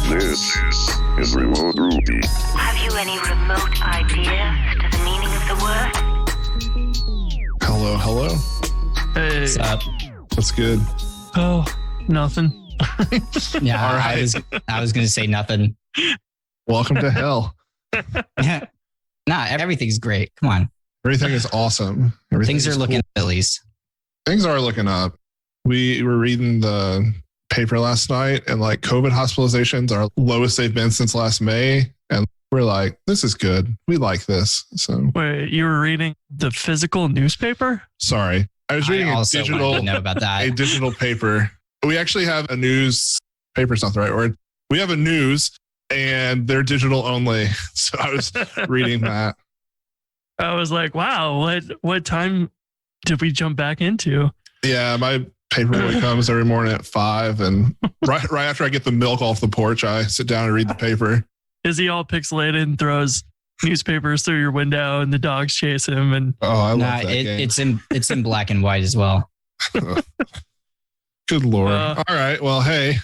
This is Remote Ruby. Have you any remote idea to the meaning of the word? Hello. Hey. What's up? What's good? Oh, nothing. Yeah, All right. I was going to say nothing. Welcome to hell. Nah, everything's great. Come on. Everything is awesome. Things are looking up at least. Things are looking up. We were reading the paper last night, and like COVID hospitalizations are lowest they've been since last May. And we're like, this is good. We like this. So Wait, you were reading the physical newspaper? sorry. I was reading I a also wanted digital to know about that. a digital paper. We actually have a news paper's not the right word. We have a news and they're digital only. So I was reading that. I was like, wow, what time did we jump back into? Yeah, my paperwork comes every morning at 5, and right after I get the milk off the porch, I sit down and read the paper. Is he all pixelated and throws newspapers through your window and the dogs chase him? And Oh, I love Nah, that game. it's in black and white as well. Good Lord. All right. Well, hey.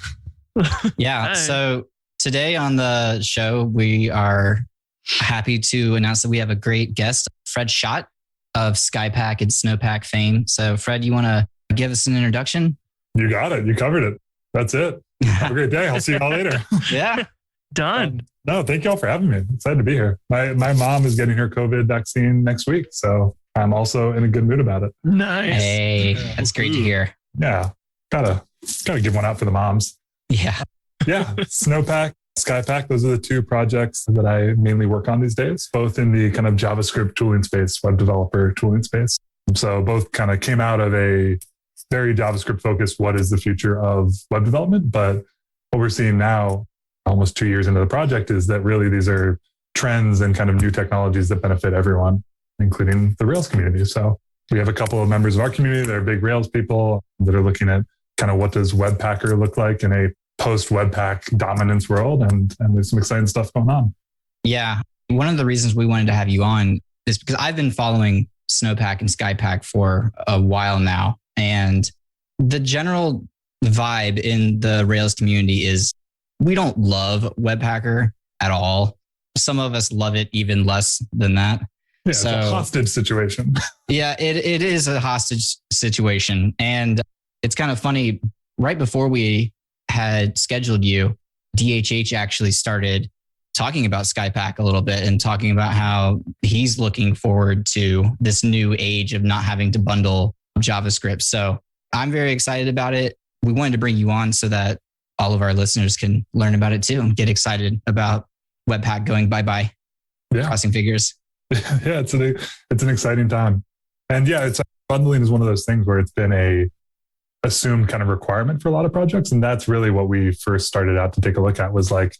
Yeah. Hey. So today on the show, we are happy to announce that we have a great guest, Fred Schott of Skypack and Snowpack fame. So Fred, you want to give us an introduction? You got it. You covered it. That's it. Have a great day. I'll see you all later. Yeah. done. No, thank you all for having me. Excited to be here. My mom is getting her COVID vaccine next week, so I'm also in a good mood about it. Nice. Hey, that's great to hear. Yeah, gotta give one out for the moms. Yeah. Yeah, Snowpack, Skypack, those are the two projects that I mainly work on these days, both in the kind of JavaScript tooling space, web developer tooling space. So both kind of came out of a very JavaScript focused, what is the future of web development? But what we're seeing now, almost 2 years into the project, is that really these are trends and kind of new technologies that benefit everyone, including the Rails community. So we have a couple of members of our community that are big Rails people that are looking at kind of what does Webpacker look like in a post Webpack dominance world. And there's some exciting stuff going on. Yeah. One of the reasons we wanted to have you on is because I've been following Snowpack and Skypack for a while now. And the general vibe in the Rails community is we don't love Webpacker at all. Some of us love it even less than that. Yeah, So- it's a hostage situation. Yeah, it is a hostage situation. And it's kind of funny. Right before we had scheduled you, DHH actually started talking about Skypack a little bit and talking about how he's looking forward to this new age of not having to bundle JavaScript. So I'm very excited about it. We wanted to bring you on so that all of our listeners can learn about it too and get excited about Webpack going bye-bye, Yeah. crossing figures. Yeah, it's an exciting time. And yeah, bundling is one of those things where it's been a assumed kind of requirement for a lot of projects. And that's really what we first started out to take a look at, was like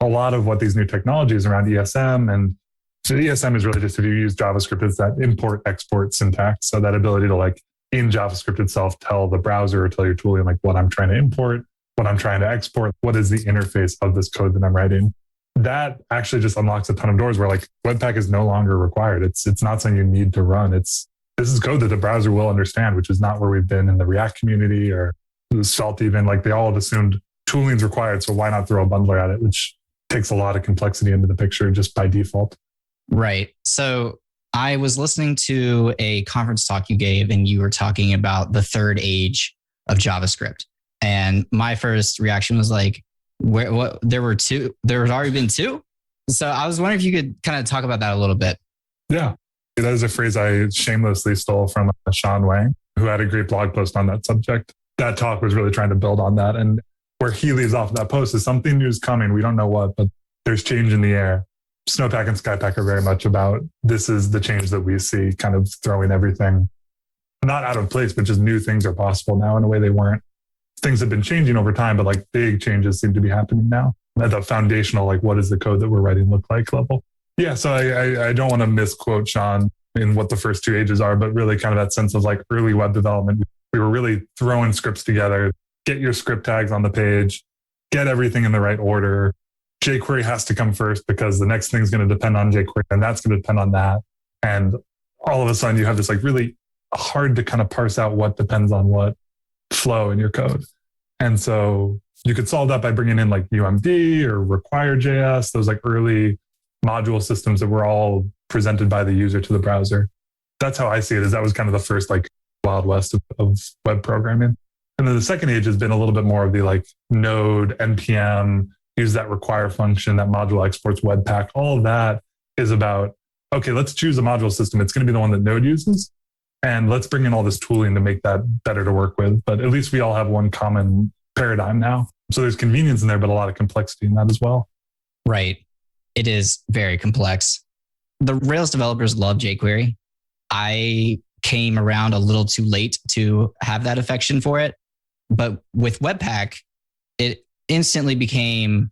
a lot of what these new technologies around ESM. And so ESM is really just, if you use JavaScript, it's that import export syntax. So that ability to like in JavaScript itself, tell the browser or tell your tooling like what I'm trying to import, what I'm trying to export, what is the interface of this code that I'm writing. That actually just unlocks a ton of doors where like Webpack is no longer required. It's not something you need to run. This is code that the browser will understand, which is not where we've been in the React community or Svelte even. Like they all have assumed tooling's required, so why not throw a bundler at it, which takes a lot of complexity into the picture just by default. Right. So I was listening to a conference talk you gave, and you were talking about the third age of JavaScript. And my first reaction was like, there were two? There had already been two? So I was wondering if you could kind of talk about that a little bit. Yeah. That is a phrase I shamelessly stole from Sean Wang, who had a great blog post on that subject. That talk was really trying to build on that. And where he leaves off that post is something new is coming. We don't know what, but there's change in the air. Snowpack and Skypack are very much about this is the change that we see, kind of throwing everything not out of place, but just new things are possible now in a way they weren't. Things have been changing over time, but like big changes seem to be happening now at the foundational, like what does the code that we're writing look like level. Yeah, so I don't want to misquote Sean in what the first two ages are, but really kind of that sense of like early web development. We were really throwing scripts together, get your script tags on the page, get everything in the right order. jQuery has to come first because the next thing is going to depend on jQuery and that's going to depend on that. And all of a sudden you have this like really hard to kind of parse out what depends on what flow in your code. And so You could solve that by bringing in like UMD or Require.js, those like early module systems that were all presented by the user to the browser. That's how I see it, is that was kind of the first like Wild West of web programming. And then the second age has been a little bit more of the like Node, NPM, use that require function, that module exports, Webpack. All of that is about, okay, let's choose a module system. It's going to be the one that Node uses. And let's bring in all this tooling to make that better to work with. But at least we all have one common paradigm now. So there's convenience in there, but a lot of complexity in that as well. Right. It is very complex. The Rails developers love jQuery. I came around a little too late to have that affection for it. But with Webpack, it instantly became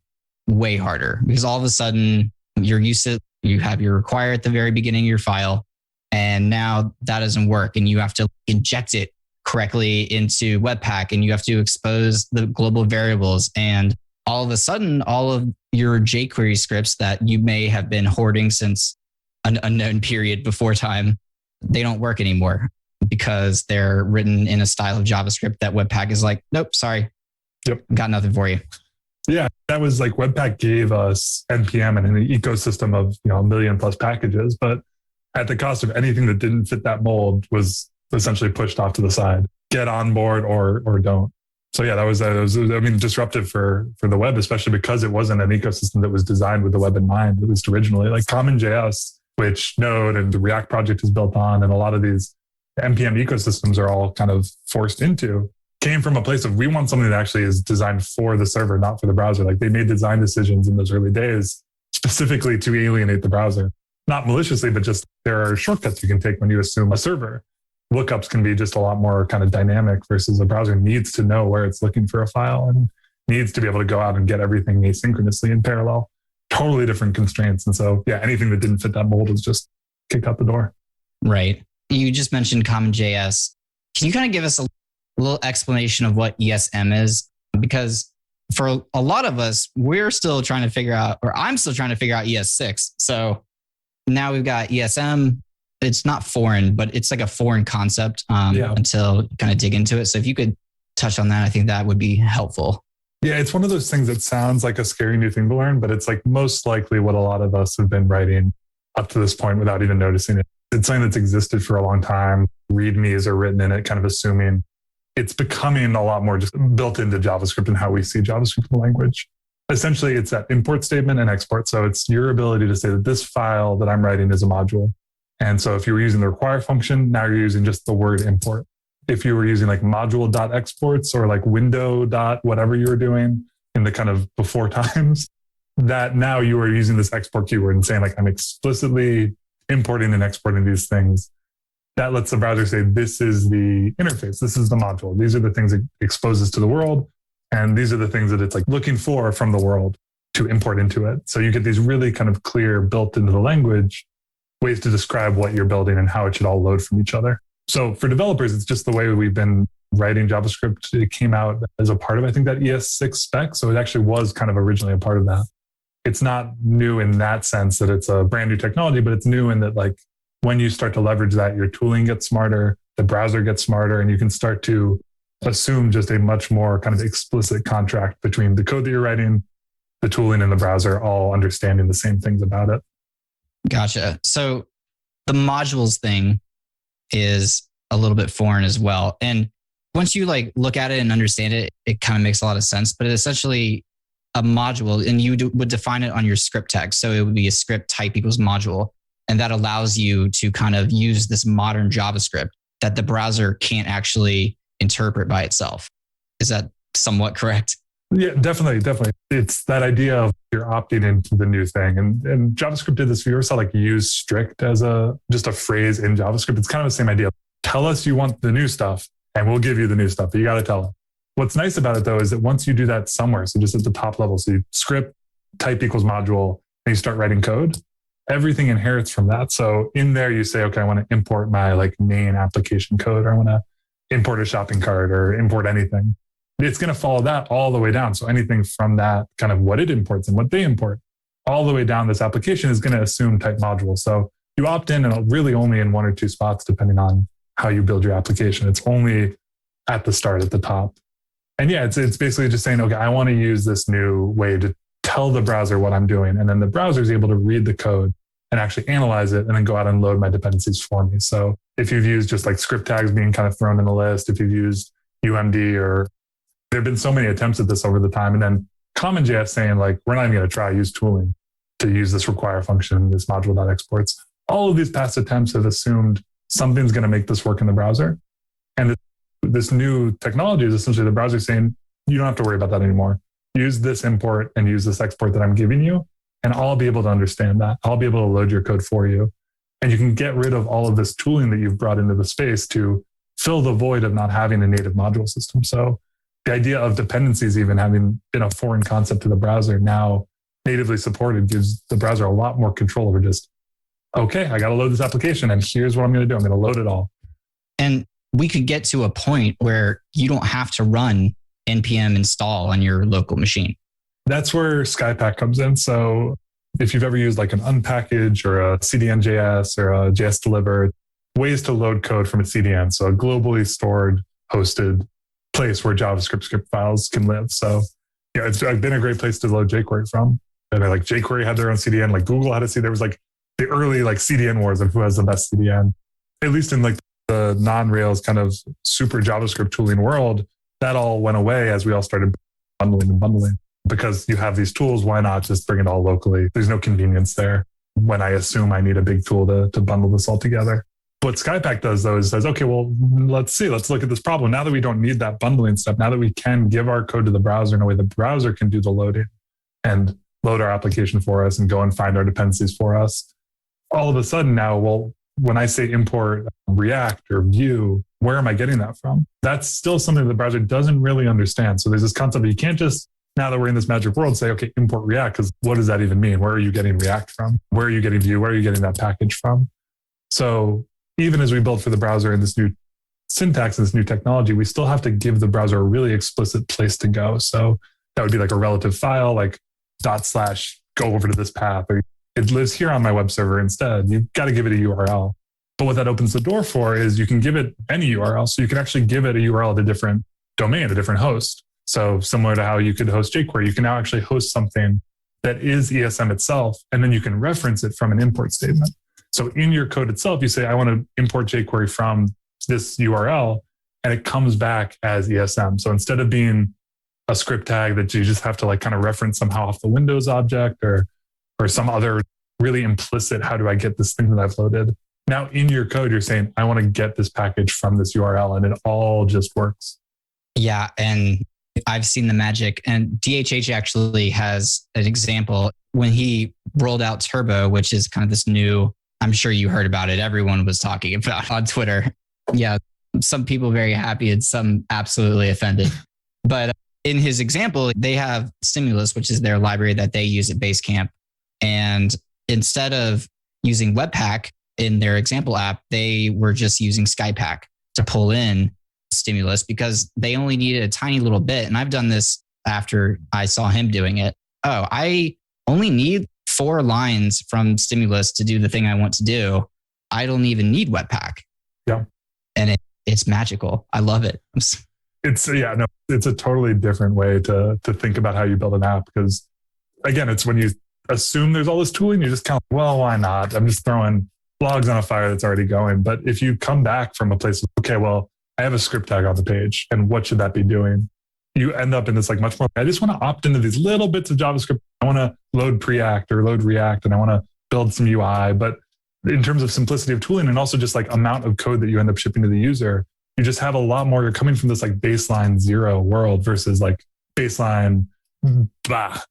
way harder because all of a sudden you're used to, you have your require at the very beginning of your file. And now that doesn't work. And you have to inject it correctly into Webpack and you have to expose the global variables. And all of a sudden, all of your jQuery scripts that you may have been hoarding since an unknown period before time, they don't work anymore because they're written in a style of JavaScript that Webpack is like, nope, sorry. Yep. Got nothing for you. Yeah, that was like Webpack gave us NPM and an ecosystem of, you know, 1 million plus packages, but at the cost of anything that didn't fit that mold was essentially pushed off to the side. Get on board or don't. So yeah, that was disruptive for the web, especially because it wasn't an ecosystem that was designed with the web in mind, at least originally. Like Common.js, which Node and the React project is built on, and a lot of these NPM ecosystems are all kind of forced into, came from a place of we want something that actually is designed for the server, not for the browser. Like they made design decisions in those early days specifically to alienate the browser. Not maliciously, but just there are shortcuts you can take when you assume a server. Lookups can be just a lot more kind of dynamic versus a browser needs to know where it's looking for a file and needs to be able to go out and get everything asynchronously in parallel. Totally different constraints. And so, yeah, anything that didn't fit that mold was just kicked out the door. Right. You just mentioned Common.js. Can you kind of give us a little explanation of what ESM is? Because for a lot of us, we're still trying to figure out, or I'm still trying to figure out ES6. So now we've got ESM. It's not foreign, but it's like a foreign concept until you kind of dig into it. So if you could touch on that, I think that would be helpful. Yeah, it's one of those things that sounds like a scary new thing to learn, but it's like most likely what a lot of us have been writing up to this point without even noticing it. It's something that's existed for a long time. READMEs are written in it, kind of assuming it's becoming a lot more just built into JavaScript and how we see JavaScript in the language. Essentially, it's that import statement and export. So it's your ability to say that this file that I'm writing is a module. And so if you were using the require function, now you're using just the word import. If you were using like module.exports or like window dot whatever you were doing in the kind of before times, that now you are using this export keyword and saying like, I'm explicitly importing and exporting these things. That lets the browser say, this is the interface. This is the module. These are the things it exposes to the world. And these are the things that it's like looking for from the world to import into it. So you get these really kind of clear built into the language ways to describe what you're building and how it should all load from each other. So for developers, it's just the way we've been writing JavaScript. It came out as a part of, I think, that ES6 spec. So it actually was kind of originally a part of that. It's not new in that sense that it's a brand new technology, but it's new in that like when you start to leverage that, your tooling gets smarter, the browser gets smarter, and you can start to assume just a much more kind of explicit contract between the code that you're writing, the tooling, and the browser all understanding the same things about it. Gotcha. So the modules thing is a little bit foreign as well. And once you like look at it and understand it, it kind of makes a lot of sense, but it's essentially a module and you would define it on your script tag. So it would be a script type equals module. And that allows you to kind of use this modern JavaScript that the browser can't actually interpret by itself. Is that somewhat correct? Yeah, definitely. It's that idea of you're opting into the new thing. And JavaScript did this. If you ever saw like use strict as just a phrase in JavaScript, it's kind of the same idea. Tell us you want the new stuff and we'll give you the new stuff, but you got to tell it. What's nice about it though, is that once you do that somewhere, so just at the top level, so you script type equals module and you start writing code, everything inherits from that. So in there you say, okay, I want to import my like main application code, or I want to import a shopping cart or import anything. It's going to follow that all the way down. So anything from that kind of what it imports and what they import all the way down this application is going to assume type module. So you opt in and really only in one or two spots, depending on how you build your application. It's only at the start, at the top. And yeah, it's basically just saying, okay, I want to use this new way to tell the browser what I'm doing. And then the browser is able to read the code and actually analyze it and then go out and load my dependencies for me. So if you've used just like script tags being kind of thrown in the list, if you've used UMD, or there have been so many attempts at this over the time. And then CommonJS saying like, we're not even going to try use tooling to use this require function, this module.exports. All of these past attempts have assumed something's going to make this work in the browser. And this new technology is essentially the browser saying, you don't have to worry about that anymore. Use this import and use this export that I'm giving you, and I'll be able to understand that. I'll be able to load your code for you. And you can get rid of all of this tooling that you've brought into the space to fill the void of not having a native module system. So the idea of dependencies even having been a foreign concept to the browser, now natively supported, gives the browser a lot more control over just, okay, I got to load this application and here's what I'm going to do. I'm going to load it all. And we could get to a point where you don't have to run npm install on your local machine. That's where Skypack comes in. So if you've ever used like an unpackage or a CDN.js or a JS deliver, ways to load code from a CDN. So a globally stored, hosted place where JavaScript script files can live. So yeah, it's been a great place to load jQuery from. And like jQuery had their own CDN, like Google had a CDN. There was like the early like CDN wars of who has the best CDN. At least in like the non-Rails kind of super JavaScript tooling world, that all went away as we all started bundling. Because you have these tools, why not just bring it all locally? There's no convenience there when I assume I need a big tool to bundle this all together. What Skypack does though is says, okay, well, let's look at this problem. Now that we don't need that bundling step, now that we can give our code to the browser in a way the browser can do the loading and load our application for us and go and find our dependencies for us. All of a sudden now, well, when I say import React or Vue, where am I getting that from? That's still something the browser doesn't really understand. So there's this concept that you can't just, now that we're in this magic world, say, okay, import React, because what does that even mean? Where are you getting React from? Where are you getting Vue? Where are you getting that package from? So even as we build for the browser in this new syntax and this new technology, we still have to give the browser a really explicit place to go. So that would be like a relative file, like / go over to this path, or it lives here on my web server instead. You've got to give it a URL. But what that opens the door for is you can give it any URL. So you can actually give it a URL at a different domain, a different host. So similar to how you could host jQuery, you can now actually host something that is ESM itself, and then you can reference it from an import statement. So in your code itself, you say, I want to import jQuery from this URL, and it comes back as ESM. So instead of being a script tag that you just have to like kind of reference somehow off the Windows object or some other really implicit, how do I get this thing that I've loaded? Now in your code, you're saying, I want to get this package from this URL, and it all just works. Yeah. And I've seen the magic, and DHH actually has an example when he rolled out Turbo, which is kind of this new, I'm sure you heard about it. Everyone was talking about on Twitter. Yeah. Some people very happy and some absolutely offended. But in his example, they have Stimulus, which is their library that they use at Basecamp. And instead of using Webpack in their example app, they were just using Skypack to pull in Stimulus because they only needed a tiny little bit. And I've done this after I saw him doing it. Oh, I only need 4 lines from Stimulus to do the thing I want to do. I don't even need Webpack. Yeah. And it's magical. I love it. It's a totally different way to think about how you build an app, because again, it's when you assume there's all this tooling, you just kind of, well, why not? I'm just throwing logs on a fire that's already going. But if you come back from a place of, okay, well, I have a script tag on the page, and what should that be doing? You end up in this like much more, I just want to opt into these little bits of JavaScript. I want to load Preact or load React, and I want to build some UI. But in terms of simplicity of tooling and also just like amount of code that you end up shipping to the user, you just have a lot more. You're coming from this like baseline 0 world versus like baseline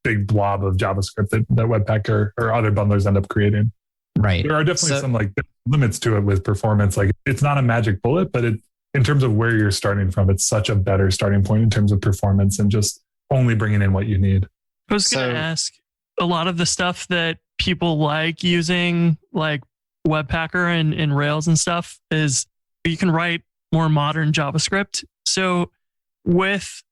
big blob of JavaScript that Webpack or other bundlers end up creating. Right. There are definitely some like limits to it with performance. Like it's not a magic bullet, but in terms of where you're starting from, it's such a better starting point in terms of performance and just only bringing in what you need. I was going to ask, a lot of the stuff that people like using, like Webpacker and Rails and stuff, is you can write more modern JavaScript. So with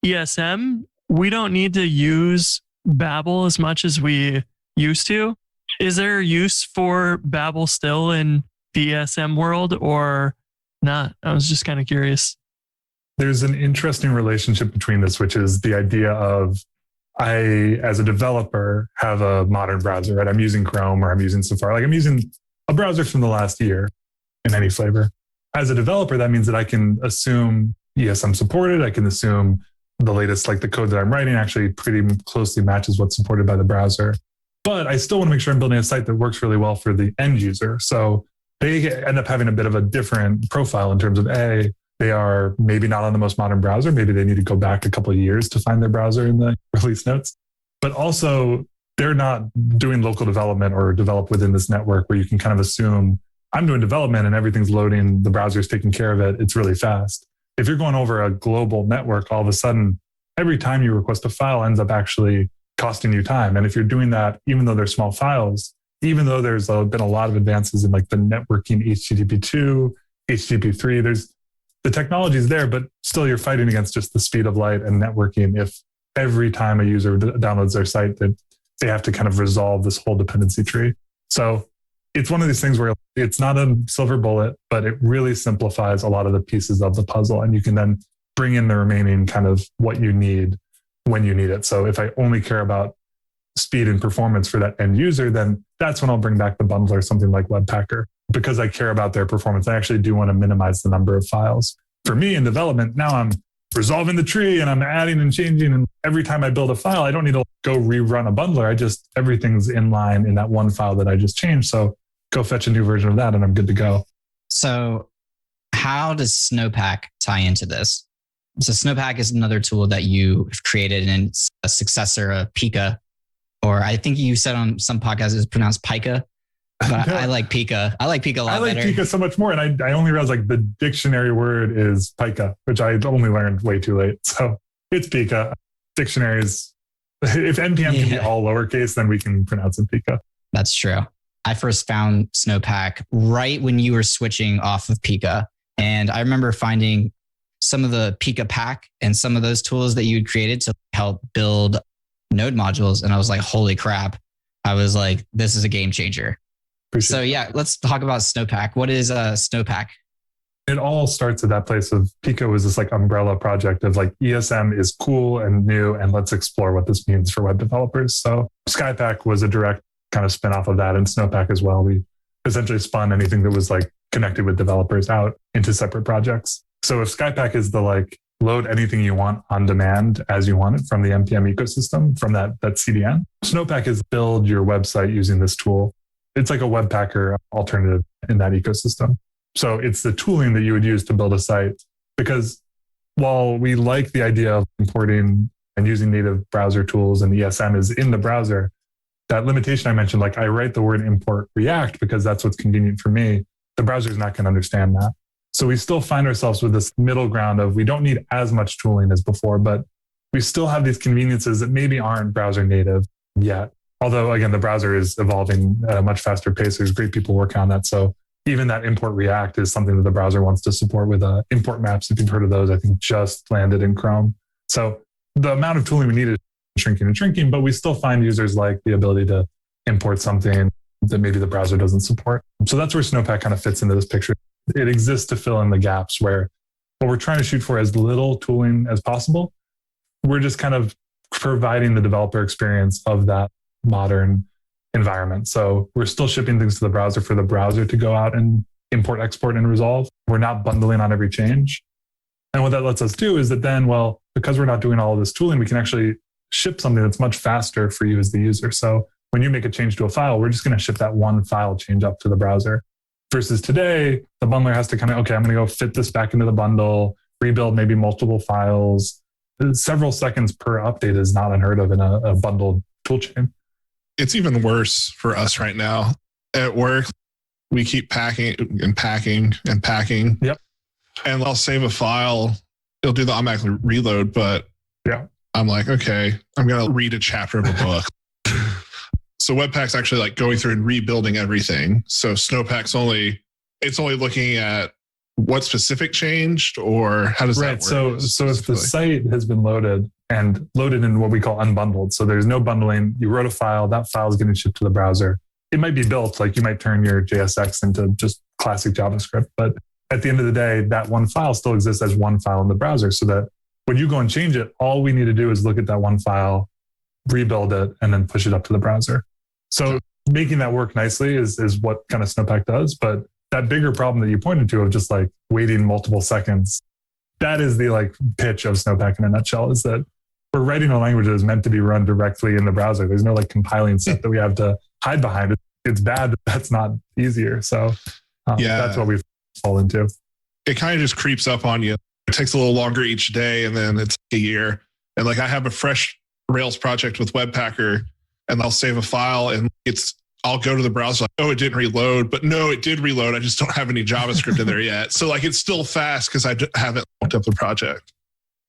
ESM, we don't need to use Babel as much as we used to. Is there use for Babel still in the ESM world or not? I was just kind of curious. There's an interesting relationship between this, which is the idea of I, as a developer, have a modern browser, right? I'm using Chrome or I'm using Safari. Like I'm using a browser from the last year in any flavor. As a developer, that means that I can assume ESM supported. I can assume the latest, like the code that I'm writing actually pretty closely matches what's supported by the browser. But I still want to make sure I'm building a site that works really well for the end user. So they end up having a bit of a different profile in terms of they are maybe not on the most modern browser. Maybe they need to go back a couple of years to find their browser in the release notes. But also, they're not doing local development or develop within this network where you can kind of assume I'm doing development and everything's loading, the browser's taking care of it. It's really fast. If you're going over a global network, all of a sudden, every time you request a file ends up actually costing you time. And if you're doing that, even though they're small files, even though there's been a lot of advances in like the networking HTTP2, HTTP3, the technology is there, but still you're fighting against just the speed of light and networking. If every time a user downloads their site, that they have to kind of resolve this whole dependency tree. So it's one of these things where it's not a silver bullet, but it really simplifies a lot of the pieces of the puzzle. And you can then bring in the remaining kind of what you need when you need it. So if I only care about speed and performance for that end user, then that's when I'll bring back the bundler, something like Webpacker. Because I care about their performance, I actually do want to minimize the number of files. For me in development, now I'm resolving the tree and I'm adding and changing. And every time I build a file, I don't need to go rerun a bundler. Everything's in line in that one file that I just changed. So go fetch a new version of that and I'm good to go. So how does Snowpack tie into this? So Snowpack is another tool that you have created and it's a successor of Pika, or I think you said on some podcasts it's pronounced Pika. But I like Pika. I like Pika a lot better. I like Pika so much more. And I only realized like the dictionary word is Pika, which I only learned way too late. So it's Pika. Dictionaries, if NPM can be all lowercase, then we can pronounce it Pika. That's true. I first found Snowpack right when you were switching off of Pika. And I remember finding some of the Pika pack and some of those tools that you had created to help build node modules. And I was like, holy crap. I was like, this is a game changer. So yeah, let's talk about Snowpack. What is Snowpack? It all starts at that place of Pika was this like umbrella project of like ESM is cool and new and let's explore what this means for web developers. So Skypack was a direct kind of spin off of that, and Snowpack as well. We essentially spun anything that was like connected with developers out into separate projects. So if Skypack is the like load anything you want on demand as you want it from the NPM ecosystem, from that CDN, Snowpack is build your website using this tool. It's like a Webpacker alternative in that ecosystem. So it's the tooling that you would use to build a site, because while we like the idea of importing and using native browser tools and ESM is in the browser, that limitation I mentioned, like I write the word import React because that's what's convenient for me. The browser is not going to understand that. So we still find ourselves with this middle ground of we don't need as much tooling as before, but we still have these conveniences that maybe aren't browser native yet. Although, again, the browser is evolving at a much faster pace. There's great people working on that. So even that import React is something that the browser wants to support with import maps. If you've heard of those, I think just landed in Chrome. So the amount of tooling we need is shrinking and shrinking, but we still find users like the ability to import something that maybe the browser doesn't support. So that's where Snowpack kind of fits into this picture. It exists to fill in the gaps where what we're trying to shoot for as little tooling as possible. We're just kind of providing the developer experience of that modern environment. So we're still shipping things to the browser for the browser to go out and import, export, and resolve. We're not bundling on every change. And what that lets us do is that then, well, because we're not doing all of this tooling, we can actually ship something that's much faster for you as the user. So when you make a change to a file, we're just going to ship that one file change up to the browser. Versus today, the bundler has to kind of, okay, I'm going to go fit this back into the bundle, rebuild maybe multiple files. Several seconds per update is not unheard of in a bundled toolchain. It's even worse for us right now. At work, we keep packing and packing and packing. Yep. And I'll save a file. It'll do the automatic reload, but yeah, I'm like, okay, I'm going to read a chapter of a book. So Webpack's actually like going through and rebuilding everything. So Snowpack's only looking at what specific changed, or how does that work? So if the site has been loaded and loaded in what we call unbundled, so there's no bundling, you wrote a file, that file is getting shipped to the browser. It might be built, like you might turn your JSX into just classic JavaScript, but at the end of the day, that one file still exists as one file in the browser, so that when you go and change it, all we need to do is look at that one file, rebuild it, and then push it up to the browser. So making that work nicely is what kind of Snowpack does. But that bigger problem that you pointed to of just like waiting multiple seconds, that is the like pitch of Snowpack in a nutshell, is that we're writing a language that is meant to be run directly in the browser. There's no like compiling step that we have to hide behind. It's bad, but that's not easier. So that's what we fall into. It kind of just creeps up on you. It takes a little longer each day, and then it's a year. And like I have a fresh Rails project with Webpacker, and I'll save a file, and I'll go to the browser like, oh, it didn't reload, but no, it did reload. I just don't have any JavaScript in there yet. So like it's still fast because I haven't looked up the project.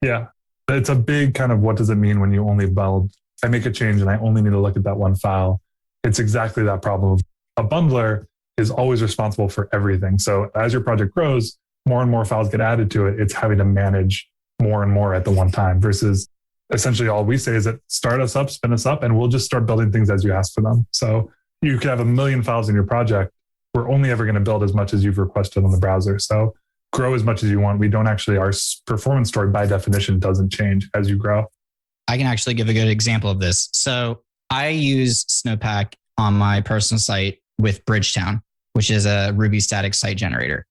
Yeah. It's a big kind of what does it mean when you only build? I make a change and I only need to look at that one file. It's exactly that problem. A bundler is always responsible for everything. So as your project grows, more and more files get added to it. It's having to manage more and more at the one time versus essentially all we say is that start us up, spin us up, and we'll just start building things as you ask for them. So you could have 1 million files in your project. We're only ever going to build as much as you've requested on the browser. So grow as much as you want. We don't actually, our performance story by definition doesn't change as you grow. I can actually give a good example of this. So I use Snowpack on my personal site with Bridgetown, which is a Ruby static site generator.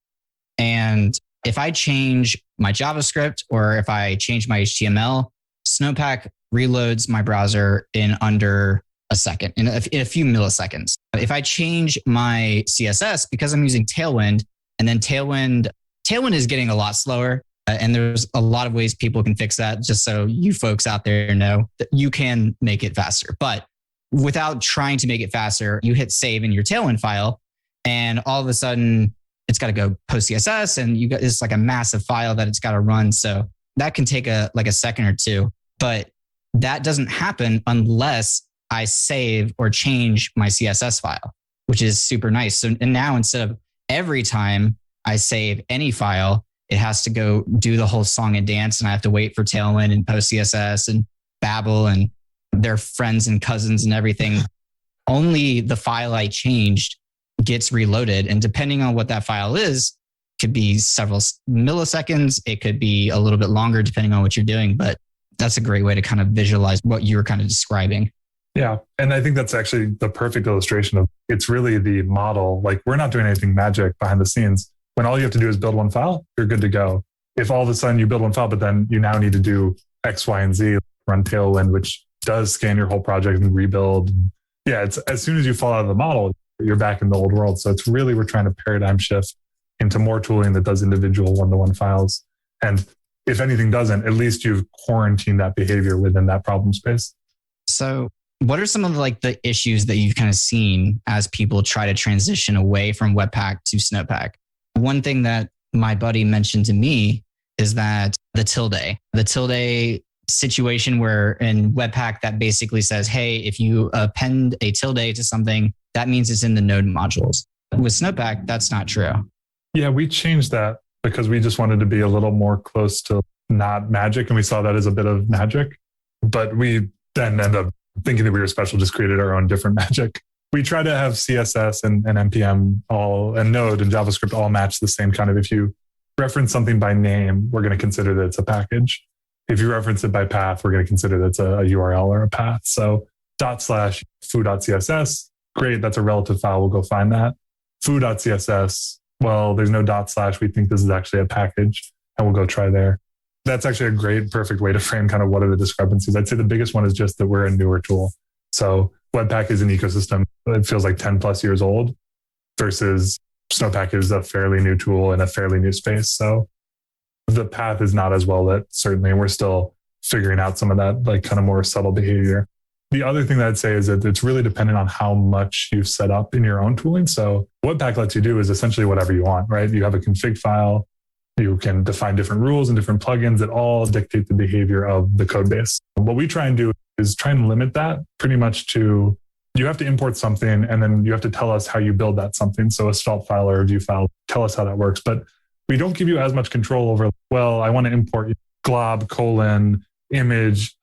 And if I change my JavaScript or if I change my HTML, Snowpack reloads my browser in under a second, in a few milliseconds. If I change my CSS, because I'm using Tailwind, and then Tailwind is getting a lot slower. And there's a lot of ways people can fix that, just so you folks out there know that you can make it faster. But without trying to make it faster, you hit save in your Tailwind file, and all of a sudden it's got to go post CSS, and it's like a massive file that it's got to run. So that can take a second or two, but that doesn't happen unless I save or change my CSS file, which is super nice. So, and now instead of every time I save any file, it has to go do the whole song and dance, and I have to wait for Tailwind and post CSS and Babel and their friends and cousins and everything. Only the file I changed gets reloaded. And depending on what that file is, could be several milliseconds. It could be a little bit longer depending on what you're doing. But that's a great way to kind of visualize what you were kind of describing. Yeah. And I think that's actually the perfect illustration of it's really the model. Like we're not doing anything magic behind the scenes. When all you have to do is build one file, you're good to go. If all of a sudden you build one file, but then you now need to do X, Y, and Z, run Tailwind, which does scan your whole project and rebuild. Yeah, it's as soon as you fall out of the model, you're back in the old world. So it's really, we're trying to paradigm shift into more tooling that does individual one-to-one files. And if anything doesn't, at least you've quarantined that behavior within that problem space. So what are some of like the issues that you've kind of seen as people try to transition away from Webpack to Snowpack? One thing that my buddy mentioned to me is that the tilde situation where in Webpack that basically says, hey, if you append a tilde to something, that means it's in the node modules. With Snowpack, that's not true. Yeah, we changed that because we just wanted to be a little more close to not magic. And we saw that as a bit of magic, but we then ended up thinking that we were special, just created our own different magic. We try to have CSS and NPM all and Node and JavaScript all match the same kind of, if you reference something by name, we're going to consider that it's a package. If you reference it by path, we're going to consider that it's a URL or a path. So /foo.css, great. That's a relative file. We'll go find that. Foo.css, well, there's no /. We think this is actually a package and we'll go try there. That's actually a great, perfect way to frame kind of what are the discrepancies. I'd say the biggest one is just that we're a newer tool. So Webpack is an ecosystem. It feels like 10 plus years old versus Snowpack is a fairly new tool in a fairly new space. So the path is not as well lit, certainly. And we're still figuring out some of that like kind of more subtle behavior. The other thing that I'd say is that it's really dependent on how much you've set up in your own tooling. So what Webpack lets you do is essentially whatever you want, right? You have a config file. You can define different rules and different plugins that all dictate the behavior of the code base. What we try and do is try and limit that pretty much to, you have to import something and then you have to tell us how you build that something. So a stalt file or a view file, tell us how that works. But we don't give you as much control over, well, I want to import glob, image, ?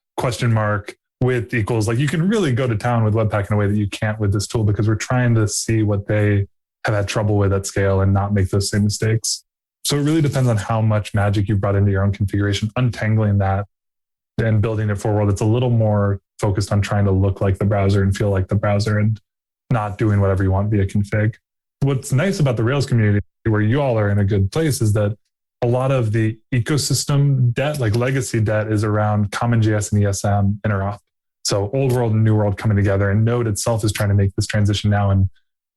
With equals. Like you can really go to town with Webpack in a way that you can't with this tool because we're trying to see what they have had trouble with at scale and not make those same mistakes. So it really depends on how much magic you brought into your own configuration, untangling that and building it for a world that's a little more focused on trying to look like the browser and feel like the browser and not doing whatever you want via config. What's nice about the Rails community, where you all are in a good place, is that a lot of the ecosystem debt, like legacy debt, is around CommonJS and ESM interop. So old world and new world coming together, and Node itself is trying to make this transition now and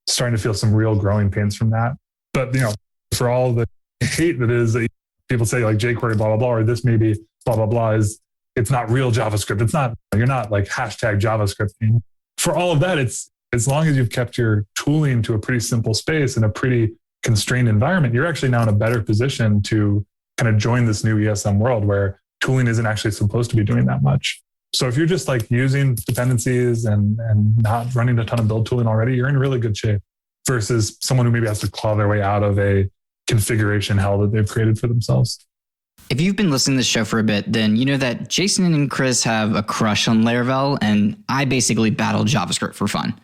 starting to feel some real growing pains from that. But, for all the hate that is, people say like jQuery, blah, blah, blah, or this maybe blah, blah, blah, is it's not real JavaScript. It's not, you're not like hashtag JavaScript. For all of that, it's as long as you've kept your tooling to a pretty simple space and a pretty constrained environment, you're actually now in a better position to kind of join this new ESM world where tooling isn't actually supposed to be doing that much. So if you're just like using dependencies and not running a ton of build tooling already, you're in really good shape versus someone who maybe has to claw their way out of a configuration hell that they've created for themselves. If you've been listening to the show for a bit, then you know that Jason and Chris have a crush on Laravel, and I basically battle JavaScript for fun.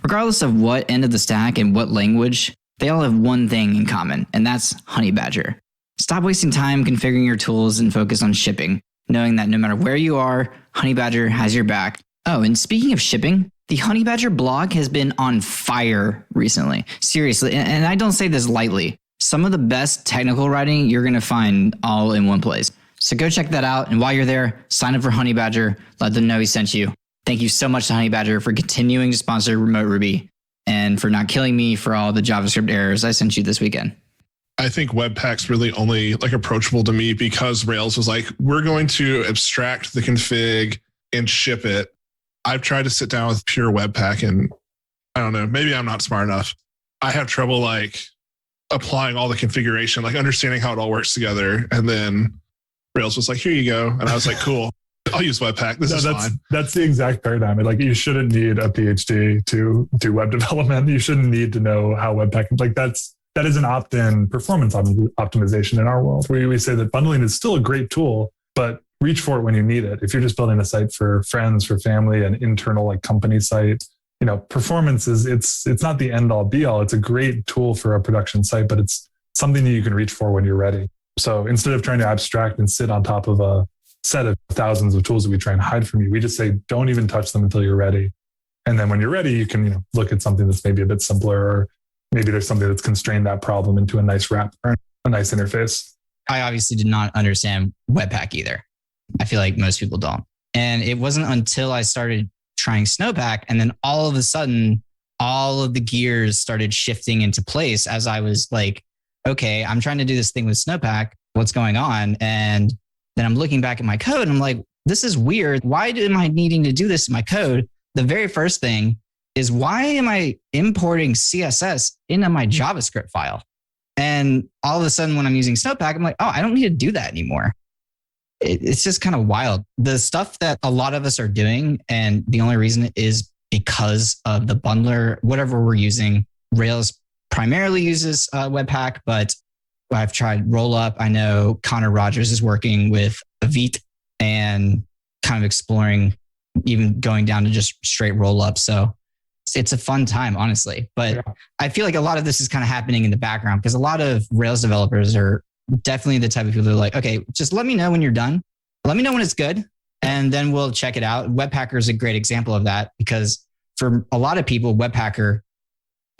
Regardless of what end of the stack and what language, they all have one thing in common, and that's Honeybadger. Stop wasting time configuring your tools and focus on shipping, knowing that no matter where you are, Honeybadger has your back. Oh, and speaking of shipping, the Honeybadger blog has been on fire recently. Seriously, and I don't say this lightly. Some of the best technical writing you're going to find all in one place. So go check that out. And while you're there, sign up for Honeybadger. Let them know he sent you. Thank you so much to Honeybadger for continuing to sponsor Remote Ruby and for not killing me for all the JavaScript errors I sent you this weekend. I think Webpack's really only like approachable to me because Rails was like, we're going to abstract the config and ship it. I've tried to sit down with pure Webpack and I don't know, maybe I'm not smart enough. I have trouble like applying all the configuration, like understanding how it all works together. And then Rails was like, here you go. And I was like, cool, I'll use Webpack. This is fine. That's the exact paradigm. Like you shouldn't need a PhD to do web development. You shouldn't need to know how Webpack, like that is an opt-in performance optimization in our world. We say that bundling is still a great tool, but reach for it when you need it. If you're just building a site for friends, for family, an internal like company site, performance is it's not the end all be all. It's a great tool for a production site, but it's something that you can reach for when you're ready. So instead of trying to abstract and sit on top of a set of thousands of tools that we try and hide from you, we just say, don't even touch them until you're ready. And then when you're ready, you can look at something that's maybe a bit simpler, or maybe there's something that's constrained that problem into a nice wrap or a nice interface. I obviously did not understand Webpack either. I feel like most people don't. And it wasn't until I started trying Snowpack, and then all of a sudden, all of the gears started shifting into place as I was like, okay, I'm trying to do this thing with Snowpack. What's going on? And then I'm looking back at my code and I'm like, this is weird. Why am I needing to do this in my code? The very first thing is, why am I importing CSS into my JavaScript file? And all of a sudden when I'm using Snowpack, I'm like, oh, I don't need to do that anymore. It's just kind of wild. The stuff that a lot of us are doing, and the only reason is because of the bundler, whatever we're using. Rails primarily uses Webpack, but I've tried Rollup. I know Connor Rogers is working with Vite and kind of exploring even going down to just straight Rollup. So it's a fun time, honestly. But yeah. I feel like a lot of this is kind of happening in the background because a lot of Rails developers are definitely the type of people that are like, okay, just let me know when you're done. Let me know when it's good, and then we'll check it out. Webpacker is a great example of that because for a lot of people, Webpacker,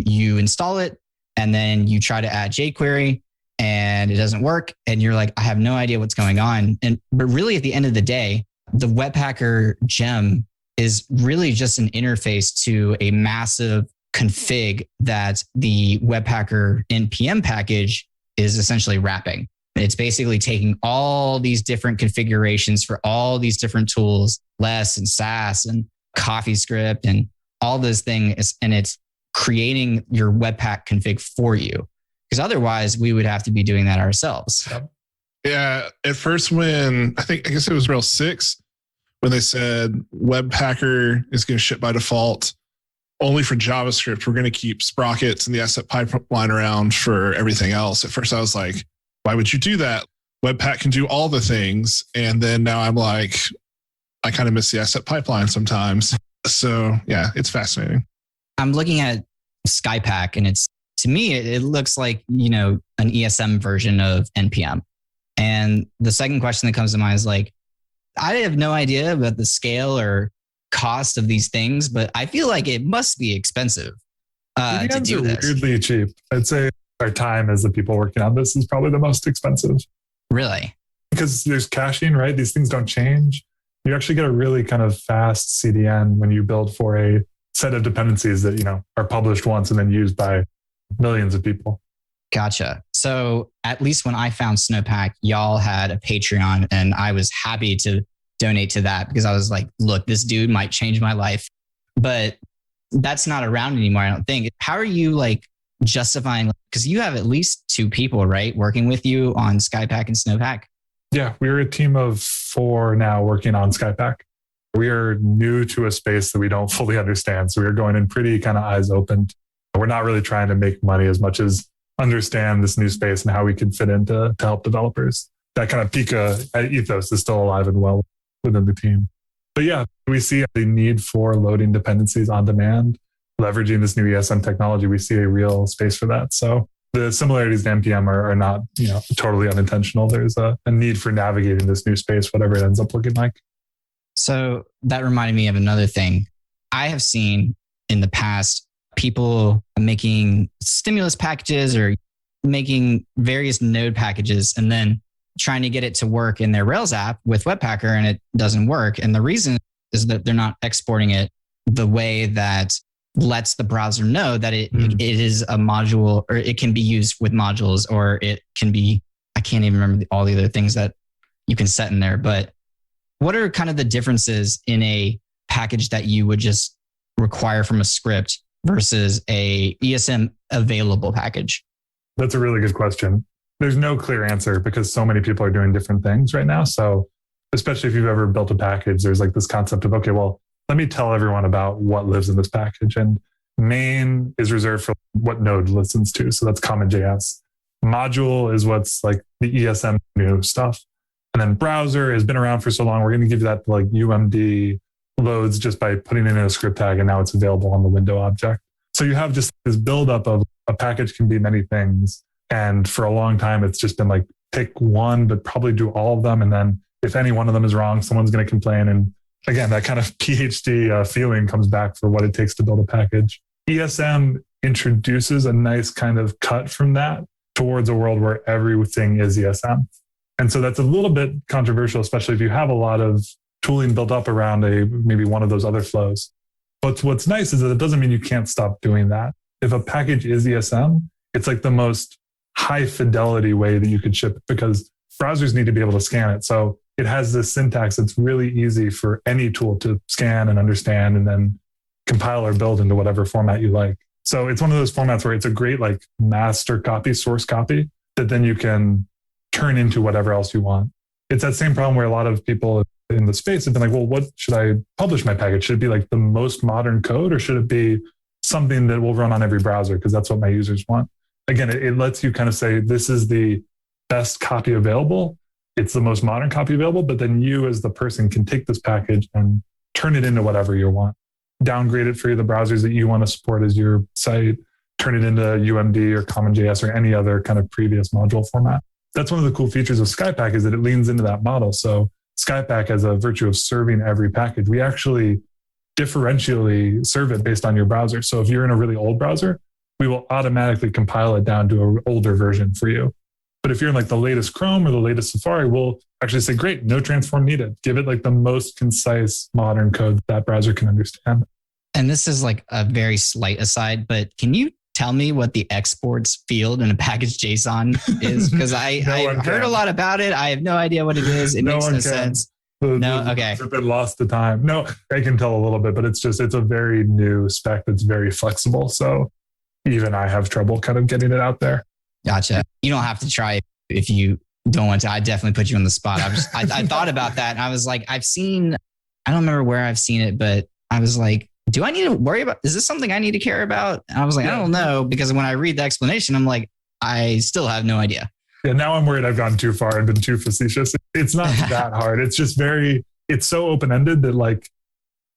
you install it and then you try to add jQuery and it doesn't work. And you're like, I have no idea what's going on. But really at the end of the day, the Webpacker gem is really just an interface to a massive config that the Webpacker NPM package is essentially wrapping. It's basically taking all these different configurations for all these different tools, Less and Sass and CoffeeScript and all those things, and it's creating your Webpack config for you. Because otherwise, we would have to be doing that ourselves. Yeah. At first, I guess it was Rails 6, when they said Webpacker is going to ship by default only for JavaScript. We're going to keep sprockets and the asset pipeline around for everything else. At first, I was like, why would you do that? Webpack can do all the things. And then now I'm like, I kind of miss the asset pipeline sometimes. So yeah, it's fascinating. I'm looking at Skypack and it's to me, it looks like, an ESM version of NPM. And the second question that comes to mind is like, I have no idea about the scale or cost of these things, but I feel like it must be expensive to do this. Weirdly cheap. I'd say our time as the people working on this is probably the most expensive. Really? Because there's caching, right? These things don't change. You actually get a really kind of fast CDN when you build for a set of dependencies that, are published once and then used by millions of people. Gotcha. So at least when I found Snowpack, y'all had a Patreon, and I was happy to donate to that because I was like, look, this dude might change my life. But that's not around anymore, I don't think. How are you like justifying, because you have at least 2 people, right, working with you on Skypack and Snowpack? Yeah, we're a team of 4 now working on Skypack. We are new to a space that we don't fully understand. So we're going in pretty kind of eyes open. We're not really trying to make money as much as understand this new space and how we can fit in to help developers. That kind of Pika ethos is still alive and well within the team. But yeah, we see the need for loading dependencies on demand, leveraging this new ESM technology. We see a real space for that. So the similarities to NPM are not, totally unintentional. There's a need for navigating this new space, whatever it ends up looking like. So that reminded me of another thing. I have seen in the past people making stimulus packages or making various node packages and then trying to get it to work in their Rails app with Webpacker, and it doesn't work. And the reason is that they're not exporting it the way that lets the browser know that it is a module, or it can be used with modules, or it can be, I can't even remember all the other things that you can set in there. But what are kind of the differences in a package that you would just require from a script versus a ESM available package? That's a really good question. There's no clear answer because so many people are doing different things right now. So especially if you've ever built a package, there's like this concept of, okay, well, let me tell everyone about what lives in this package. And main is reserved for what node listens to. So that's common.js. Module is what's like the ESM new stuff. And then browser has been around for so long. We're going to give you that like UMD loads just by putting it in a script tag, and now it's available on the window object. So you have just this buildup of a package can be many things. And for a long time, it's just been like, pick one, but probably do all of them. And then if any one of them is wrong, someone's going to complain. And again, that kind of PhD feeling comes back for what it takes to build a package. ESM introduces a nice kind of cut from that towards a world where everything is ESM. And so that's a little bit controversial, especially if you have a lot of tooling built up around maybe one of those other flows. But what's nice is that it doesn't mean you can't stop doing that. If a package is ESM, it's like the most high fidelity way that you could ship it because browsers need to be able to scan it. So it has this syntax that's really easy for any tool to scan and understand and then compile or build into whatever format you like. So it's one of those formats where it's a great like master copy, source copy that then you can turn into whatever else you want. It's that same problem where a lot of people in the space have been like, well, what should I publish my package? Should it be like the most modern code or should it be something that will run on every browser? Because that's what my users want. Again, it lets you kind of say, this is the best copy available. It's the most modern copy available, but then you as the person can take this package and turn it into whatever you want. Downgrade it for the browsers that you want to support as your site, turn it into UMD or common.js or any other kind of previous module format. That's one of the cool features of Skypack is that it leans into that model. So Skypack has a virtue of serving every package. We actually differentially serve it based on your browser. So if you're in a really old browser, we will automatically compile it down to an older version for you. But if you're in like the latest Chrome or the latest Safari, we'll actually say, great, no transform needed. Give it like the most concise modern code that browser can understand. And this is like a very slight aside, but can you tell me what the exports field in a package JSON is? Because I heard a lot about it. I have no idea what it is. It makes no sense. Okay. I've been lost to time. No, I can tell a little bit, but it's a very new spec that's very flexible. So even I have trouble kind of getting it out there. Gotcha. You don't have to try if you don't want to. I definitely put you on the spot. I thought about that and I was like, I don't remember where I've seen it, but I was like, do I need to worry about, is this something I need to care about? And I was like, I don't know, because when I read the explanation, I'm like, I still have no idea. Yeah, now I'm worried I've gone too far and been too facetious. It's not that hard. It's just it's so open-ended that like,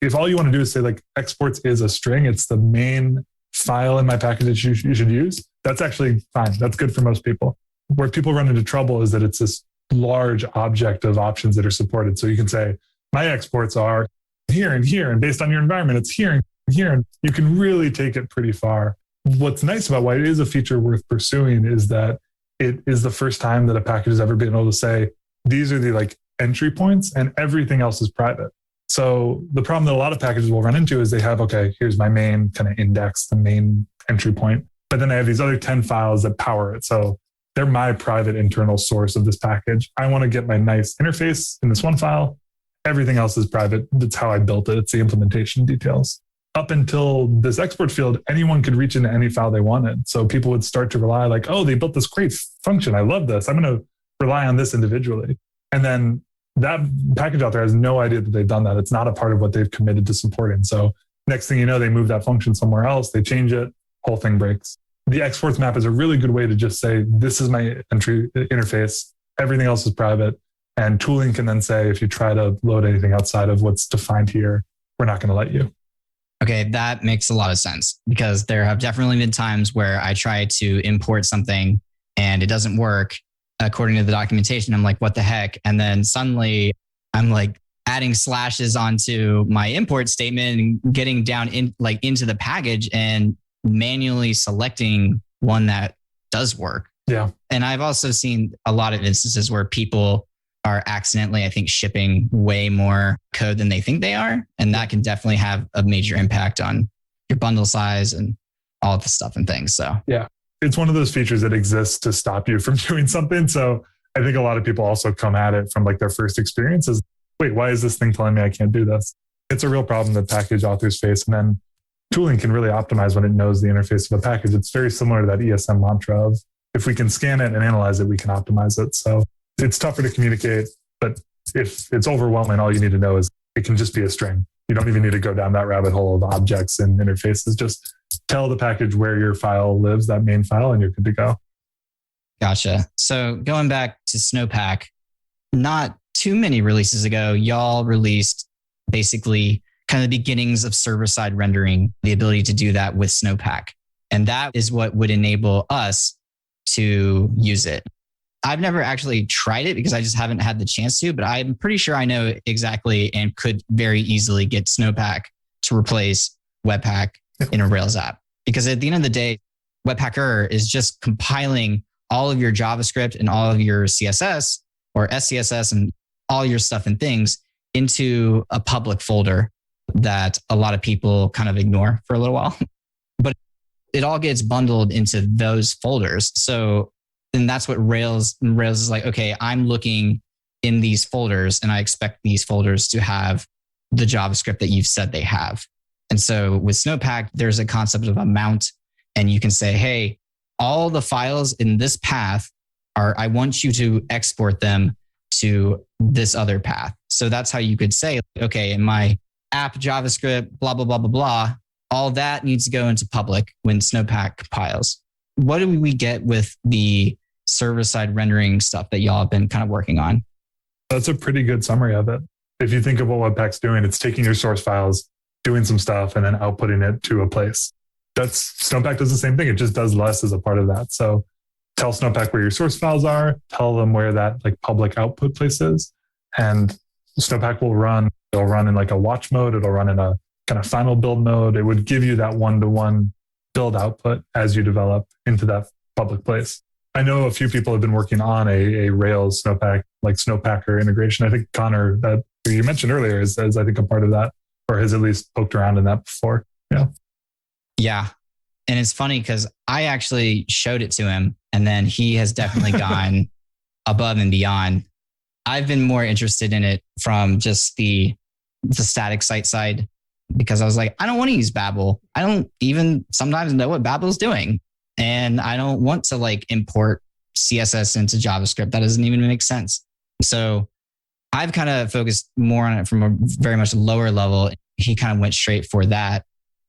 if all you want to do is say like exports is a string, it's the main file in my package that you should use, that's actually fine. That's good for most people. Where people run into trouble is that it's this large object of options that are supported. So you can say, my exports are here and here, and based on your environment, it's here and here. And you can really take it pretty far. What's nice about why it is a feature worth pursuing is that it is the first time that a package has ever been able to say, these are the like entry points and everything else is private. So the problem that a lot of packages will run into is they have, okay, here's my main kind of index, the main entry point. But then I have these other 10 files that power it. So they're my private internal source of this package. I want to get my nice interface in this one file. Everything else is private. That's how I built it. It's the implementation details. Up until this export field, anyone could reach into any file they wanted. So people would start to rely like, oh, they built this great function. I love this. I'm going to rely on this individually. And then that package out there has no idea that they've done that. It's not a part of what they've committed to supporting. So next thing you know, they move that function somewhere else. They change it. Whole thing breaks. The exports map is a really good way to just say, this is my entry interface. Everything else is private. And tooling can then say, if you try to load anything outside of what's defined here, we're not going to let you. Okay, that makes a lot of sense because there have definitely been times where I try to import something and it doesn't work according to the documentation. I'm like, what the heck? And then suddenly I'm like adding slashes onto my import statement and getting down in like into the package and manually selecting one that does work. Yeah. And I've also seen a lot of instances where people are accidentally, I think, shipping way more code than they think they are. And that can definitely have a major impact on your bundle size and all of the stuff and things. So yeah, it's one of those features that exists to stop you from doing something. So I think a lot of people also come at it from like their first experiences. Wait, why is this thing telling me I can't do this? It's a real problem that package authors face. And then tooling can really optimize when it knows the interface of a package. It's very similar to that ESM mantra of if we can scan it and analyze it, we can optimize it. So it's tougher to communicate, but if it's overwhelming, all you need to know is it can just be a string. You don't even need to go down that rabbit hole of objects and interfaces. Just tell the package where your file lives, that main file, and you're good to go. Gotcha. So going back to Snowpack, not too many releases ago, y'all released basically kind of the beginnings of server-side rendering, the ability to do that with Snowpack. And that is what would enable us to use it. I've never actually tried it because I just haven't had the chance to, but I'm pretty sure I know exactly and could very easily get Snowpack to replace Webpack in a Rails app. Because at the end of the day, Webpacker is just compiling all of your JavaScript and all of your CSS or SCSS and all your stuff and things into a public folder that a lot of people kind of ignore for a little while. But it all gets bundled into those folders. So then that's what Rails is like, okay, I'm looking in these folders and I expect these folders to have the JavaScript that you've said they have. And so with Snowpack, there's a concept of a mount and you can say, hey, all the files in this path I want you to export them to this other path. So that's how you could say, okay, in my app JavaScript, blah, blah, blah, blah, blah, all that needs to go into public when Snowpack compiles. What do we get with the server-side rendering stuff that y'all have been kind of working on? That's a pretty good summary of it. If you think of what Webpack's doing, it's taking your source files, doing some stuff, and then outputting it to a place. Snowpack does the same thing. It just does less as a part of that. So tell Snowpack where your source files are, tell them where that like public output place is, and Snowpack will run. It'll run in like a watch mode. It'll run in a kind of final build mode. It would give you that one-to-one build output as you develop into that public place. I know a few people have been working on a Rails Snowpack, like Snowpacker integration. I think Connor, that you mentioned earlier, is I think a part of that, or has at least poked around in that before. Yeah. Yeah. And it's funny because I actually showed it to him and then he has definitely gone above and beyond. I've been more interested in it from just the static site side because I was like, I don't want to use Babel. I don't even sometimes know what Babel is doing. And I don't want to like import CSS into JavaScript. That doesn't even make sense. So I've kind of focused more on it from a very much lower level. He kind of went straight for that.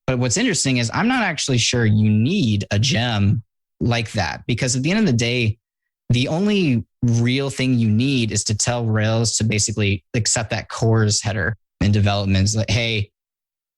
But what's interesting is I'm not actually sure you need a gem like that because at the end of the day, the only real thing you need is to tell Rails to basically accept that CORS header in development. It's like, hey,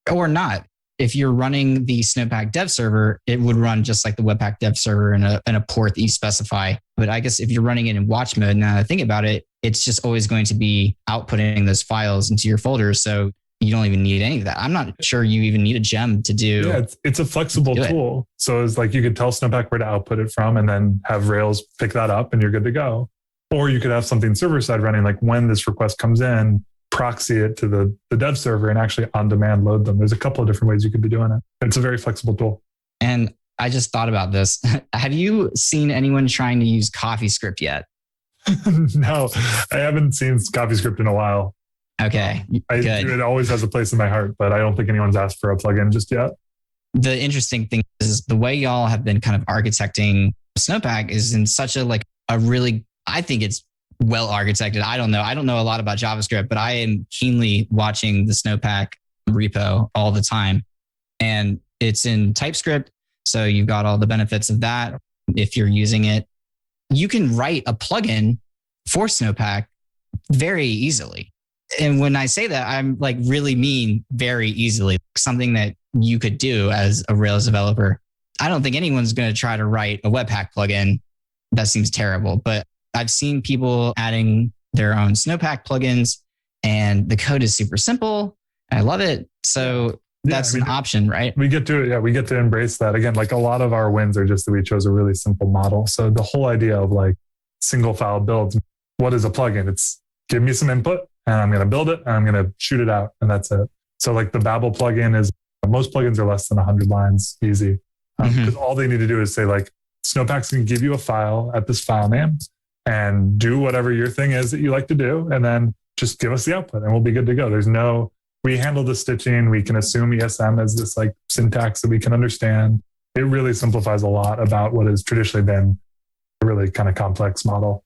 or not. if you're running the Snowpack dev server, it would run just like the Webpack dev server in a port that you specify. But I guess if you're running it in watch mode, now that I think about it, it's just always going to be outputting those files into your folders. So you don't even need any of that. I'm not sure you even need a gem to do. Yeah, it's a flexible tool. So it's like you could tell Snowpack where to output it from and then have Rails pick that up and you're good to go. Or you could have something server side running, like when this request comes in, proxy it to the dev server and actually on demand load them. There's a couple of different ways you could be doing it. It's a very flexible tool. And I just thought about this. Have you seen anyone trying to use CoffeeScript yet? No, I haven't seen CoffeeScript in a while. Okay, good. It always has a place in my heart, but I don't think anyone's asked for a plugin just yet. The interesting thing is the way y'all have been kind of architecting Snowpack is in such a really, I think it's well architected. I don't know a lot about JavaScript, but I am keenly watching the Snowpack repo all the time. And it's in TypeScript. So you've got all the benefits of that. If you're using it, you can write a plugin for Snowpack very easily. And when I say that, I'm really mean very easily, something that you could do as a Rails developer. I don't think anyone's going to try to write a Webpack plugin. That seems terrible, but I've seen people adding their own Snowpack plugins and the code is super simple. I love it. So that's an option, right? We get to, we get to embrace that. Again, a lot of our wins are just that we chose a really simple model. So the whole idea of single file builds, what is a plugin? It's give me some input and I'm going to build it and I'm going to shoot it out. And that's it. So the Babel plugin is, most plugins are less than 100 lines, easy. Because all they need to do is say Snowpack's going to give you a file at this file name and do whatever your thing is that you like to do. And then just give us the output and we'll be good to go. We handle the stitching. We can assume ESM as this syntax that we can understand. It really simplifies a lot about what has traditionally been a really kind of complex model.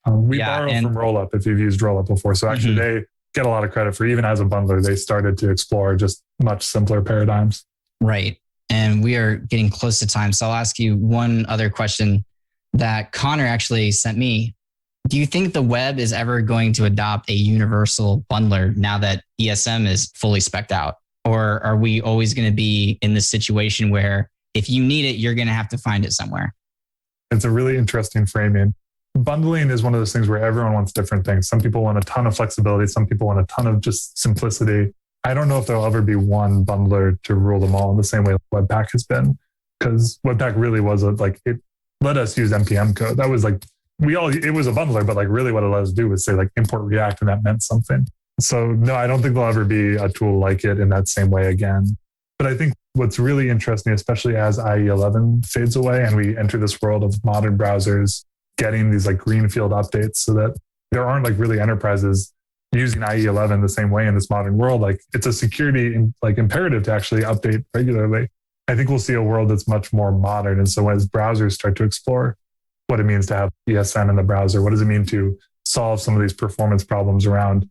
We borrow from Rollup if you've used Rollup before. So actually they get a lot of credit for, even as a bundler, they started to explore just much simpler paradigms. Right. And we are getting close to time. So I'll ask you one other question that Connor actually sent me. Do you think the web is ever going to adopt a universal bundler now that ESM is fully spec'd out? Or are we always going to be in this situation where if you need it, you're going to have to find it somewhere? It's a really interesting framing. Bundling is one of those things where everyone wants different things. Some people want a ton of flexibility. Some people want a ton of just simplicity. I don't know if there'll ever be one bundler to rule them all in the same way Webpack has been, because Webpack really was it let us use NPM code. That was it was a bundler, but really what it let us do was say import React, and that meant something. So no, I don't think there'll ever be a tool like it in that same way again. But I think what's really interesting, especially as IE 11 fades away and we enter this world of modern browsers getting these greenfield updates so that there aren't really enterprises using IE 11 the same way in this modern world. It's a security imperative to actually update regularly. I think we'll see a world that's much more modern. And so as browsers start to explore what it means to have ESM in the browser, what does it mean to solve some of these performance problems around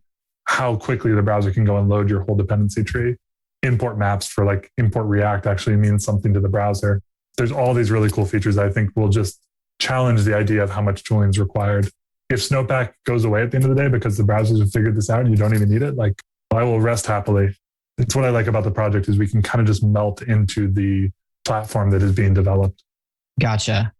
how quickly the browser can go and load your whole dependency tree. Import maps for import React actually means something to the browser. There's all these really cool features I think will just challenge the idea of how much tooling is required. If Snowpack goes away at the end of the day because the browsers have figured this out and you don't even need it, I will rest happily. It's what I like about the project is we can kind of just melt into the platform that is being developed. Gotcha.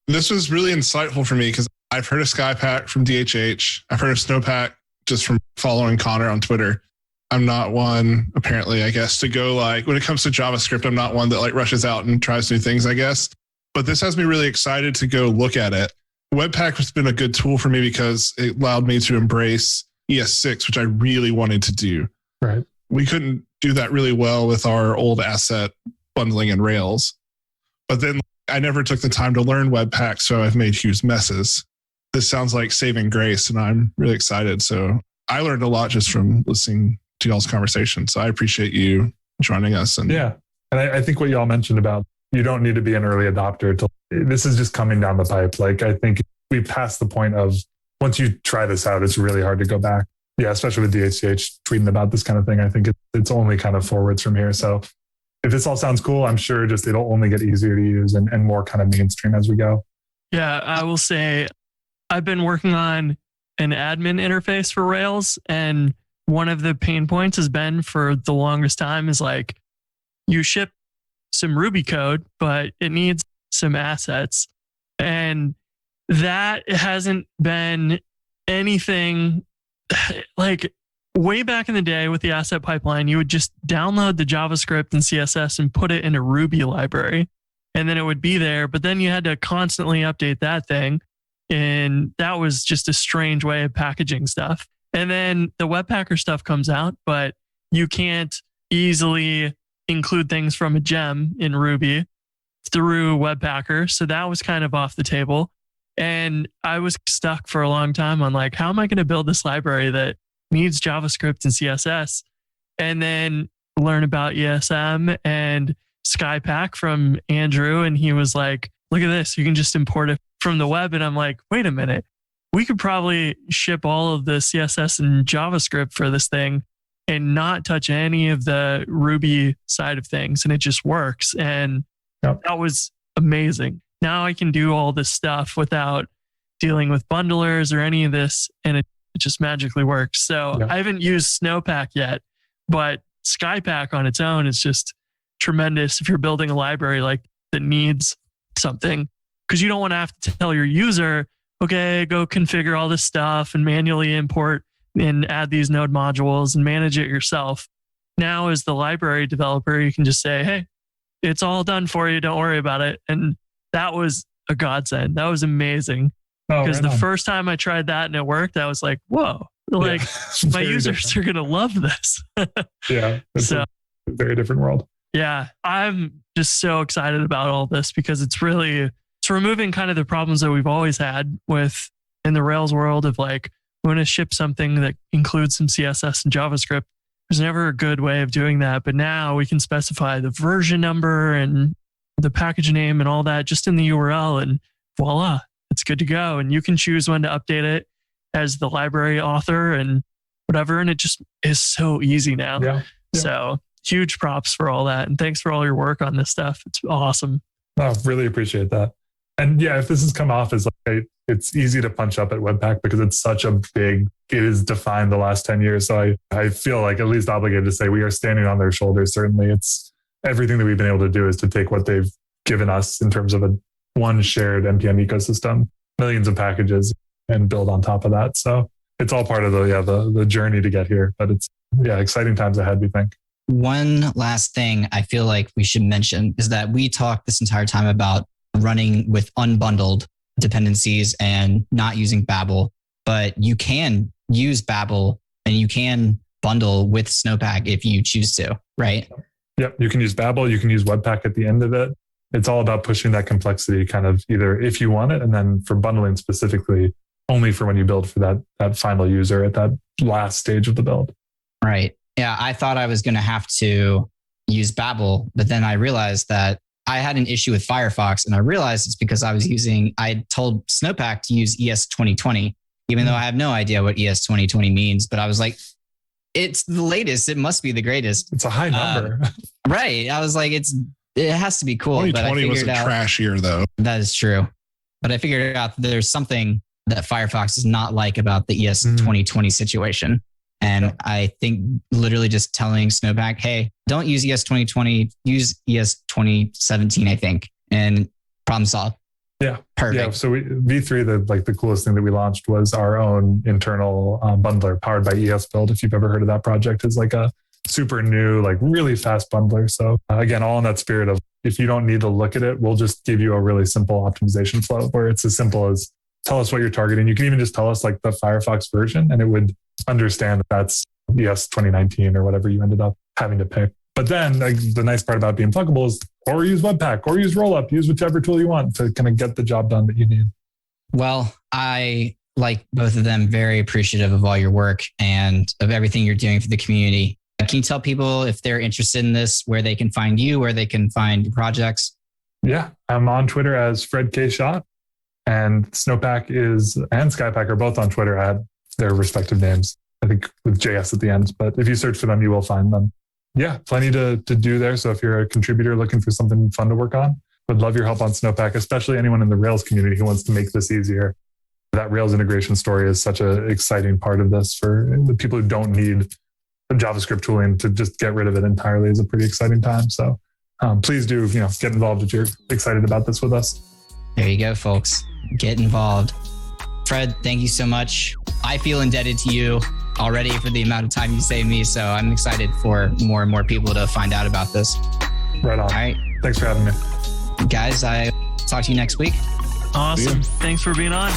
This was really insightful for me because I've heard of Skypack from DHH. I've heard of Snowpack just from following Connor on Twitter. I'm not one, apparently, I guess, to go when it comes to JavaScript, I'm not one that rushes out and tries new things, I guess. But this has me really excited to go look at it. Webpack has been a good tool for me because it allowed me to embrace ES6, which I really wanted to do. Right. We couldn't do that really well with our old asset bundling in Rails. But then I never took the time to learn Webpack, so I've made huge messes. This sounds like saving grace, and I'm really excited. So I learned a lot just from listening to y'all's conversation. So I appreciate you joining us. And yeah. And I think what y'all mentioned about you don't need to be an early adopter. This is just coming down the pipe. I think we passed the point of once you try this out, it's really hard to go back. Yeah, especially with DHCH tweeting about this kind of thing. I think it's only kind of forwards from here. So if this all sounds cool, I'm sure just it'll only get easier to use and more kind of mainstream as we go. Yeah, I will say I've been working on an admin interface for Rails, and one of the pain points has been for the longest time is you ship some Ruby code, but it needs some assets. And that hasn't been anything like way back in the day with the asset pipeline. You would just download the JavaScript and CSS and put it in a Ruby library, and then it would be there. But then you had to constantly update that thing. And that was just a strange way of packaging stuff. And then the Webpacker stuff comes out, but you can't easily include things from a gem in Ruby through Webpacker. So that was kind of off the table. And I was stuck for a long time on like, how am I going to build this library that needs JavaScript and CSS? And then learn about ESM and Skypack from Andrew. And he was like, look at this, you can just import it from the web. And I'm like, wait a minute, we could probably ship all of the CSS and JavaScript for this thing and not touch any of the Ruby side of things. And it just works. And that was amazing. Now I can do all this stuff without dealing with bundlers or any of this. And it just magically works. So I haven't used Snowpack yet, but Skypack on its own is just tremendous if you're building a library like that needs something, because you don't want to have to tell your user, okay, go configure all this stuff and manually import and add these node modules and manage it yourself. Now, as the library developer, you can just say, hey, it's all done for you. Don't worry about it. And that was a godsend. That was amazing. Because the first time I tried that and it worked, I was like, whoa, like my users are going to love this. It's a very different world. Yeah, I'm just so excited about all this because it's removing kind of the problems that we've always had with in the Rails world of like, we want to ship something that includes some CSS and JavaScript. There's never a good way of doing that. But now we can specify the version number and the package name and all that just in the URL, and voila, it's good to go. And you can choose when to update it as the library author and whatever. And it just is so easy now. Yeah. So huge props for all that. And thanks for all your work on this stuff. It's awesome. Oh, really appreciate that. And yeah, if this has come off as like, it's easy to punch up at Webpack because it's such a big, it has defined the last 10 years. So I feel like at least obligated to say we are standing on their shoulders. Certainly it's everything that we've been able to do is to take what they've given us in terms of one shared NPM ecosystem, millions of packages, and build on top of that. So it's all part of the journey to get here, but it's exciting times ahead, we think. One last thing I feel like we should mention is that we talked this entire time about running with unbundled dependencies and not using Babel, but you can use Babel and you can bundle with Snowpack if you choose to, right? Yep. You can use Babel, you can use Webpack at the end of it. It's all about pushing that complexity kind of either if you want it, and then for bundling specifically only for when you build for that final user at that last stage of the build. Right. Yeah. I thought I was going to have to use Babel, but then I realized that I had an issue with Firefox, and I realized it's because I told Snowpack to use ES 2020, even though I have no idea what ES 2020 means, but I was like, it's the latest. It must be the greatest. It's a high number. Right. I was like, it has to be cool. 2020 was a trash year though. That is true. But I figured out that there's something that Firefox is not like about the ES 2020 situation. And I think literally just telling Snowpack, hey, don't use ES 2020, use ES 2017, I think. And problem solved. Yeah. Perfect. Yeah. So V3, the coolest thing that we launched was our own internal bundler powered by ES Build. If you've ever heard of that project, is like a super new, like really fast bundler. So again, all in that spirit of if you don't need to look at it, we'll just give you a really simple optimization flow where it's as simple as tell us what you're targeting. You can even just tell us like the Firefox version and it would understand that that's ES 2019 or whatever you ended up having to pick. But then the nice part about being pluggable is or use Webpack or use Rollup, use whichever tool you want to kind of get the job done that you need. Well, I like both of them, very appreciative of all your work and of everything you're doing for the community. Can you tell people if they're interested in this, where they can find you, where they can find your projects? Yeah, I'm on Twitter as Fred K. Schott, and Snowpack and Skypack are both on Twitter at their respective names, I think with JS at the end. But if you search for them, you will find them. Yeah, plenty to do there. So if you're a contributor looking for something fun to work on, would love your help on Snowpack, especially anyone in the Rails community who wants to make this easier. That Rails integration story is such an exciting part of this for the people who don't need JavaScript tooling, to just get rid of it entirely is a pretty exciting time. So please do, get involved if you're excited about this with us. There you go, folks. Get involved. Fred, thank you so much. I feel indebted to you already for the amount of time you saved me. So I'm excited for more and more people to find out about this. Right on. All right. Thanks for having me. Guys, I talk to you next week. Awesome. Thanks for being on.